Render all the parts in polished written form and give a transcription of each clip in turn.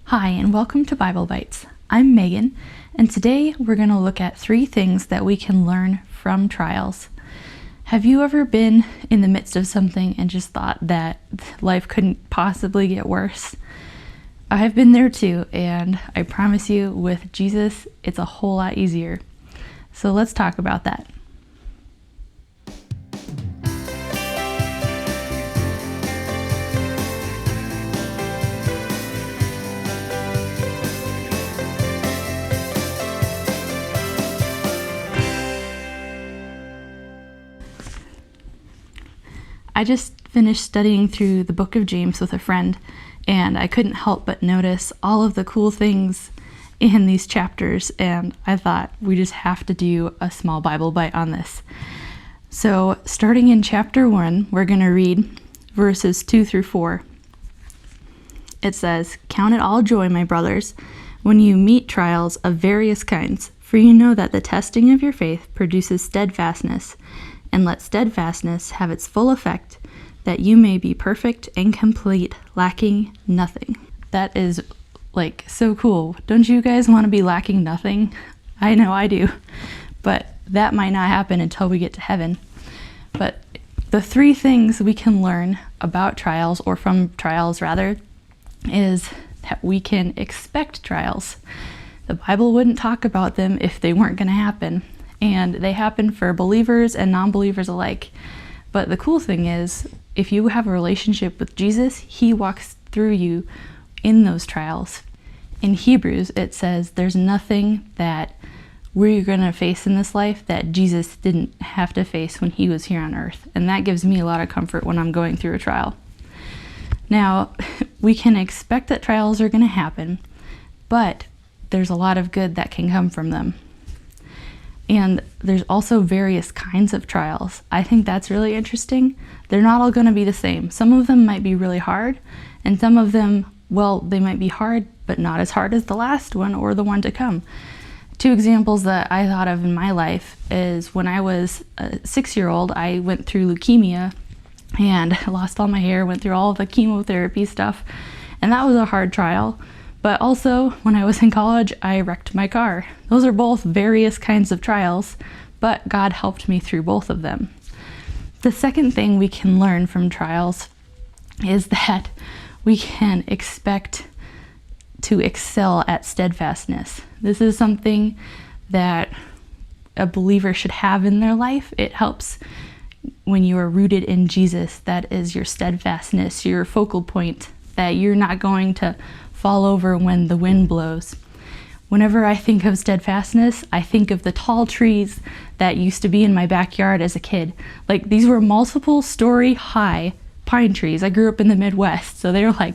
Hi, and welcome to Bible Bytes. I'm Megan, and today we're going to look at 3 things that we can learn from trials. Have you ever been in the midst of something and just thought that life couldn't possibly get worse? I've been there too, and I promise you, with Jesus, it's a whole lot easier. So let's talk about that. I just finished studying through the book of James with a friend, and I couldn't help but notice all of the cool things in these chapters, and I thought we just have to do a small Bible bite on this. So starting in chapter 1, we're going to read verses 2 through 4. It says, "Count it all joy, my brothers, when you meet trials of various kinds, for you know that the testing of your faith produces steadfastness. And let steadfastness have its full effect, that you may be perfect and complete, lacking nothing." That is so cool. Don't you guys want to be lacking nothing? I know I do, but that might not happen until we get to heaven. But the 3 things we can learn about trials, or from trials rather, is that we can expect trials. The Bible wouldn't talk about them if they weren't going to happen. And they happen for believers and non-believers alike. But the cool thing is, if you have a relationship with Jesus, he walks through you in those trials. In Hebrews, it says there's nothing that we're going to face in this life that Jesus didn't have to face when he was here on earth. And that gives me a lot of comfort when I'm going through a trial. Now, we can expect that trials are going to happen, but there's a lot of good that can come from them. And there's also various kinds of trials. I think that's really interesting. They're not all going to be the same. Some of them might be really hard, and some of them, they might be hard, but not as hard as the last one or the one to come. 2 examples that I thought of in my life is when I was a 6-year-old, I went through leukemia and lost all my hair, went through all the chemotherapy stuff, and that was a hard trial. But also, when I was in college, I wrecked my car. Those are both various kinds of trials, but God helped me through both of them. The second thing we can learn from trials is that we can expect to excel at steadfastness. This is something that a believer should have in their life. It helps when you are rooted in Jesus. That is your steadfastness, your focal point, that you're not going to fall over when the wind blows. Whenever I think of steadfastness, I think of the tall trees that used to be in my backyard as a kid. These were multiple story high pine trees. I grew up in the Midwest, so they were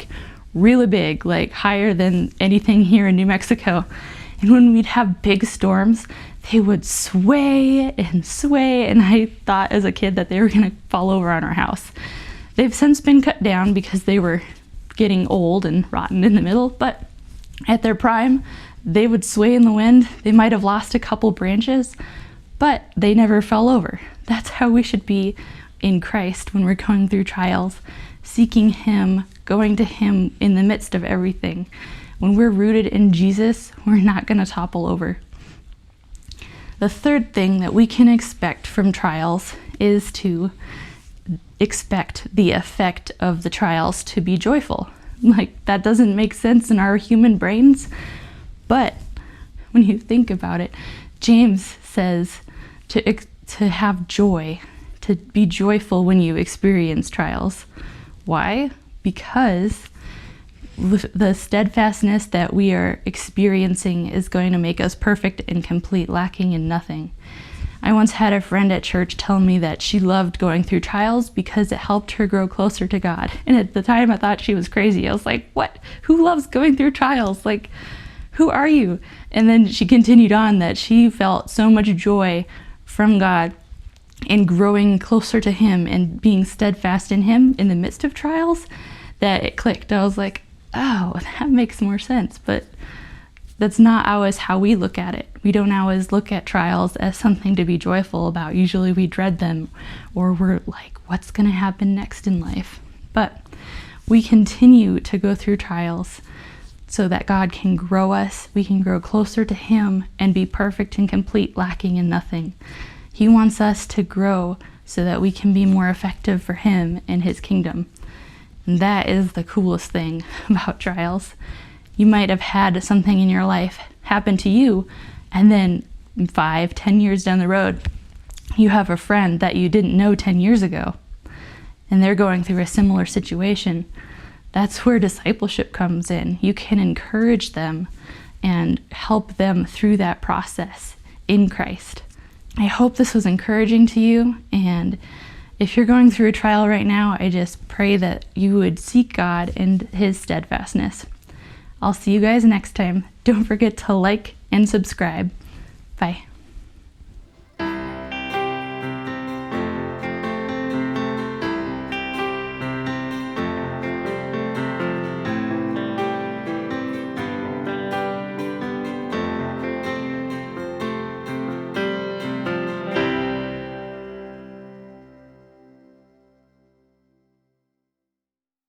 really big, higher than anything here in New Mexico. And when we'd have big storms, they would sway, and I thought as a kid that they were gonna fall over on our house. They've since been cut down because they were getting old and rotten in the middle, but at their prime, they would sway in the wind. They might have lost a couple branches, but they never fell over. That's how we should be in Christ when we're going through trials, seeking him, going to him in the midst of everything. When we're rooted in Jesus, we're not going to topple over. The third thing that we can expect from trials is to expect the effect of the trials to be joyful. That doesn't make sense in our human brains, but when you think about it, James says to have joy, to be joyful when you experience trials. Why? Because the steadfastness that we are experiencing is going to make us perfect and complete, lacking in nothing. I once had a friend at church tell me that she loved going through trials because it helped her grow closer to God. And at the time I thought she was crazy. I was like, what? Who loves going through trials? Who are you? And then she continued on that she felt so much joy from God in growing closer to him and being steadfast in him in the midst of trials that it clicked. I was like, oh, that makes more sense. But that's not always how we look at it. We don't always look at trials as something to be joyful about. Usually we dread them, or we're like, what's going to happen next in life? But we continue to go through trials so that God can grow us, we can grow closer to Him and be perfect and complete, lacking in nothing. He wants us to grow so that we can be more effective for Him and His kingdom. And that is the coolest thing about trials. You might have had something in your life happen to you, and then 5-10 years down the road, you have a friend that you didn't know 10 years ago, and they're going through a similar situation. That's where discipleship comes in. You can encourage them and help them through that process in Christ. I hope this was encouraging to you, and if you're going through a trial right now, I just pray that you would seek God and His steadfastness. I'll see you guys next time. Don't forget to like and subscribe. Bye.